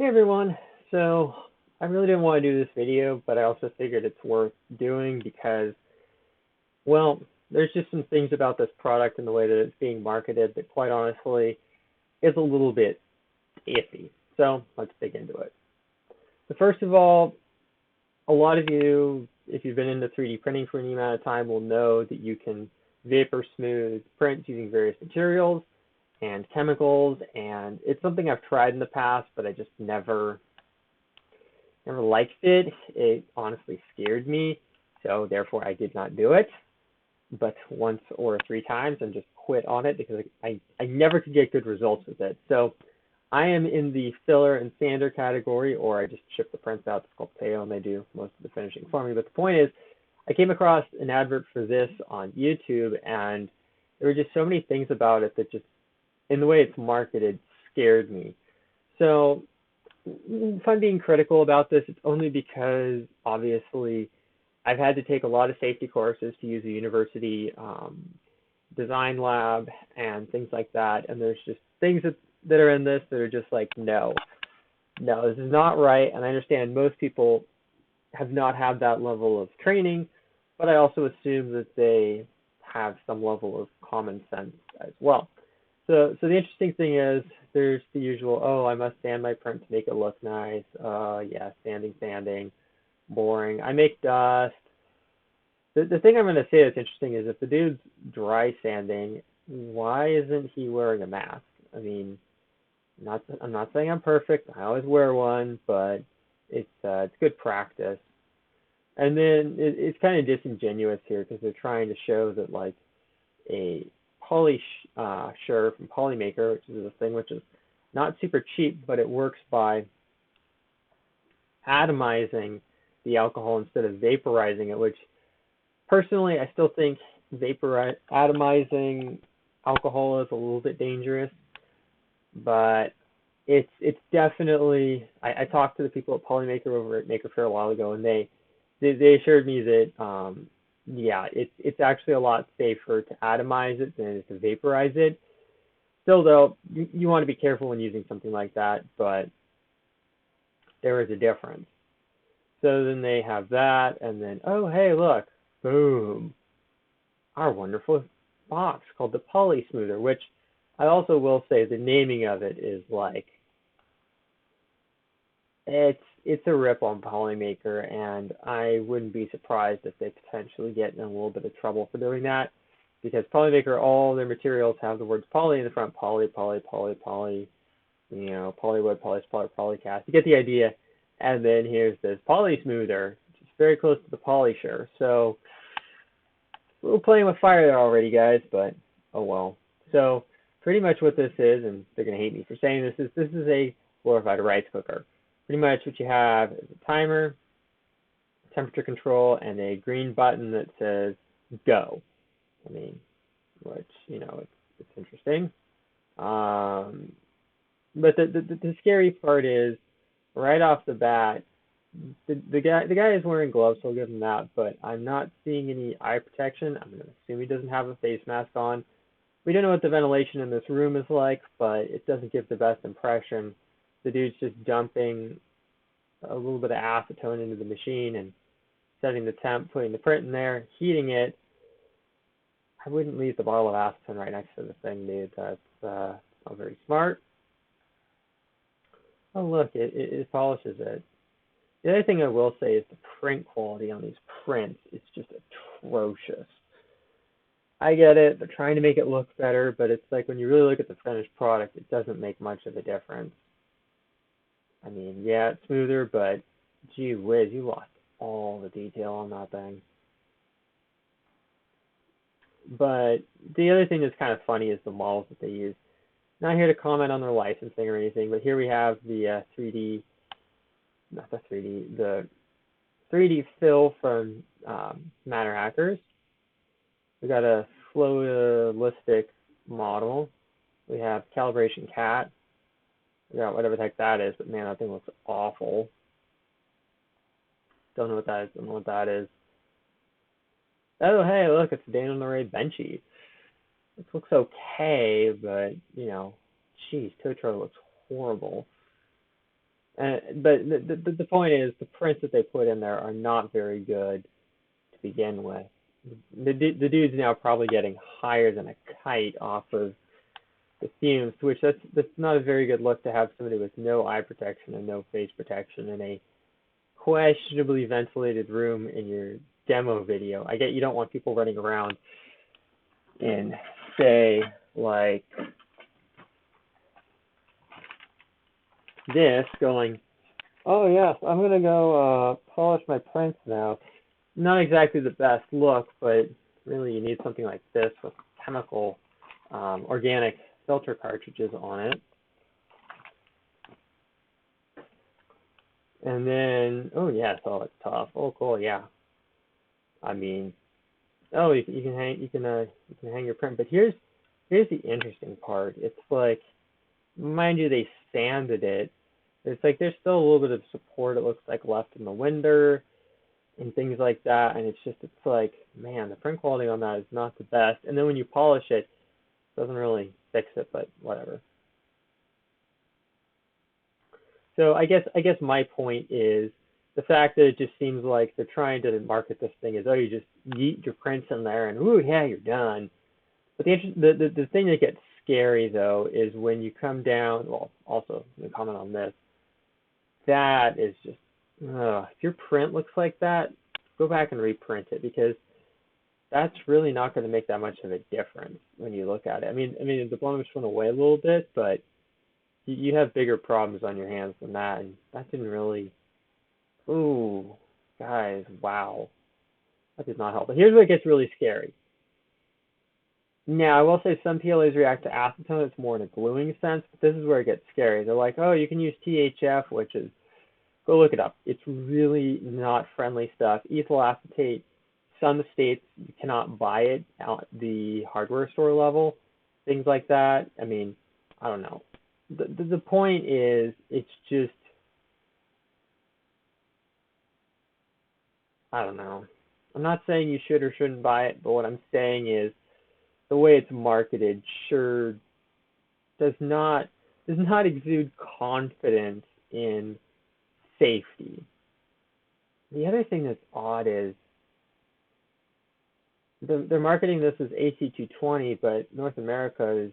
Hey everyone. So I really didn't want to do this video, but I also figured it's worth doing because, well, there's just some things about this product and the way that it's being marketed that quite honestly is a little bit iffy. So let's dig into it. So first of all, a lot of you, if you've been into 3D printing for any amount of time, will know that you can vapor smooth prints using various materials and chemicals, and it's something I've tried in the past, but I just never liked it. It honestly scared me, so therefore I did not do it. But once or three times and just quit on it because I never could get good results with it. So I am in the filler and sander category, or I just ship the prints out to Sculpteo and they do most of the finishing for me. But the point is, I came across an advert for this on YouTube, and there were just so many things about it that just, in the way it's marketed, scared me. So if I'm being critical about this, it's only because obviously I've had to take a lot of safety courses to use a university design lab and things like that. And there's just things that are in this that are just like, no, this is not right. And I understand most people have not had that level of training, but I also assume that they have some level of common sense as well. So the interesting thing is there's the usual, oh, I must sand my print to make it look nice. Yeah, sanding, boring. I make dust. The thing I'm going to say that's interesting is if the dude's dry sanding, why isn't he wearing a mask? I mean, I'm not saying I'm perfect. I always wear one, but it's good practice. And then it's kind of disingenuous here because they're trying to show that like a Polymaker from Polymaker, which is a thing which is not super cheap, but it works by atomizing the alcohol instead of vaporizing it, which personally I still think atomizing alcohol is a little bit dangerous, but it's definitely, I talked to the people at Polymaker over at Maker Faire a while ago, and they assured me that yeah, it's actually a lot safer to atomize it than it is to vaporize it. Still, though, you want to be careful when using something like that, but there is a difference. So then they have that, and then, oh, hey, look, boom, our wonderful box called the Poly Smoother, which I also will say the naming of it is like, it's a rip on Polymaker, and I wouldn't be surprised if they potentially get in a little bit of trouble for doing that, because Polymaker, all their materials have the words poly in the front, poly, you know, polywood, polyspar, polycast. You get the idea. And then here's this Poly Smoother, which is very close to the Polisher. So a little playing with fire there already, guys, but oh well. So pretty much what this is, and they're going to hate me for saying this is a glorified rice cooker. Pretty much what you have is a timer, temperature control, and a green button that says go. I mean, which, you know, it's interesting. But the scary part is, right off the bat, the guy is wearing gloves, so I'll give him that, but I'm not seeing any eye protection. I'm going to assume he doesn't have a face mask on. We don't know what the ventilation in this room is like, but it doesn't give the best impression. The dude's just dumping a little bit of acetone into the machine and setting the temp, putting the print in there, heating it. I wouldn't leave the bottle of acetone right next to the thing, dude. That's not very smart. Oh, look, it polishes it. The other thing I will say is the print quality on these prints is just atrocious. I get it, they're trying to make it look better, but it's like when you really look at the finished product, it doesn't make much of a difference. I mean, yeah, it's smoother, but gee whiz, you lost all the detail on that thing. But the other thing that's kind of funny is the models that they use. Not here to comment on their licensing or anything, but here we have the 3D fill from Matter Hackers. We got a Flowlistic model. We have Calibration Cat. We got whatever the heck that is, but man, that thing looks awful. Don't know what that is. Don't know what that is. Oh, hey, look, it's Dan on the Ray Benchy. It looks okay, but, you know, geez, Totoro looks horrible. But the point is, the prints that they put in there are not very good to begin with. The dude's now probably getting higher than a kite off of the fumes, which that's not a very good look to have somebody with no eye protection and no face protection in a questionably ventilated room in your demo video. I get you don't want people running around in, say, like this, going, oh yes, I'm gonna go polish my prints now. Not exactly the best look, but really you need something like this with chemical, organic filter cartridges on it. And then, oh yeah, so it's tough. Oh cool, yeah. I mean, oh you can hang your print. But here's the interesting part. It's like, mind you, they sanded it. It's like there's still a little bit of support, it looks like, left in the winder and things like that. And it's like, man, the print quality on that is not the best. And then when you polish it, it doesn't really fix it, but whatever. So I guess my point is the fact that it just seems like they're trying to market this thing as, oh, you just yeet your prints in there and ooh, yeah, you're done. But the thing that gets scary though is when you come down. Well, also comment on this. That is just, if your print looks like that, go back and reprint it, because that's really not going to make that much of a difference when you look at it. I mean, the blemish went away a little bit, but you have bigger problems on your hands than that, and that didn't really. Ooh, guys, wow, that did not help. But here's where it gets really scary. Now, I will say some PLAs react to acetone. It's more in a gluing sense, but this is where it gets scary. They're like, oh, you can use THF, which is, go look it up. It's really not friendly stuff. Ethyl acetate, some states you cannot buy it at the hardware store level, things like that. I mean, I don't know. The point is, it's just, I don't know. I'm not saying you should or shouldn't buy it, but what I'm saying is the way it's marketed sure does not exude confidence in safety. The other thing that's odd is they're marketing this as AC220, but North America is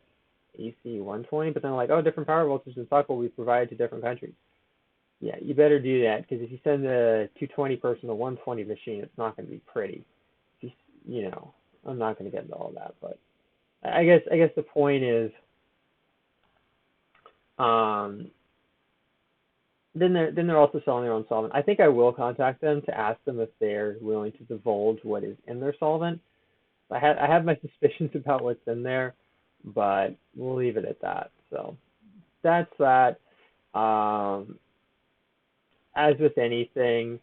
AC120, but then like, oh, different power voltages and stock will be provided to different countries. Yeah, you better do that, because if you send a 220 person to 120 machine, it's not going to be pretty. Just, I'm not going to get into all that, but I guess the point is, then they're also selling their own solvent. I think I will contact them to ask them if they're willing to divulge what is in their solvent. I have my suspicions about what's in there, but we'll leave it at that. So that's that. As with anything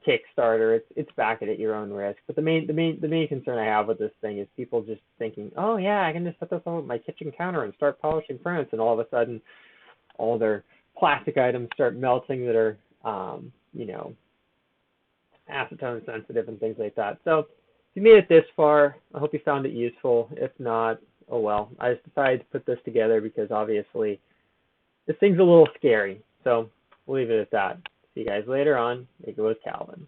Kickstarter, it's back it at your own risk. But the main concern I have with this thing is people just thinking, oh yeah, I can just set this on my kitchen counter and start polishing prints, and all of a sudden, all their plastic items start melting that are, acetone sensitive and things like that. So if you made it this far, I hope you found it useful. If not, oh well. I just decided to put this together because obviously this thing's a little scary. So we'll leave it at that. See you guys later on. Make it with Calvin.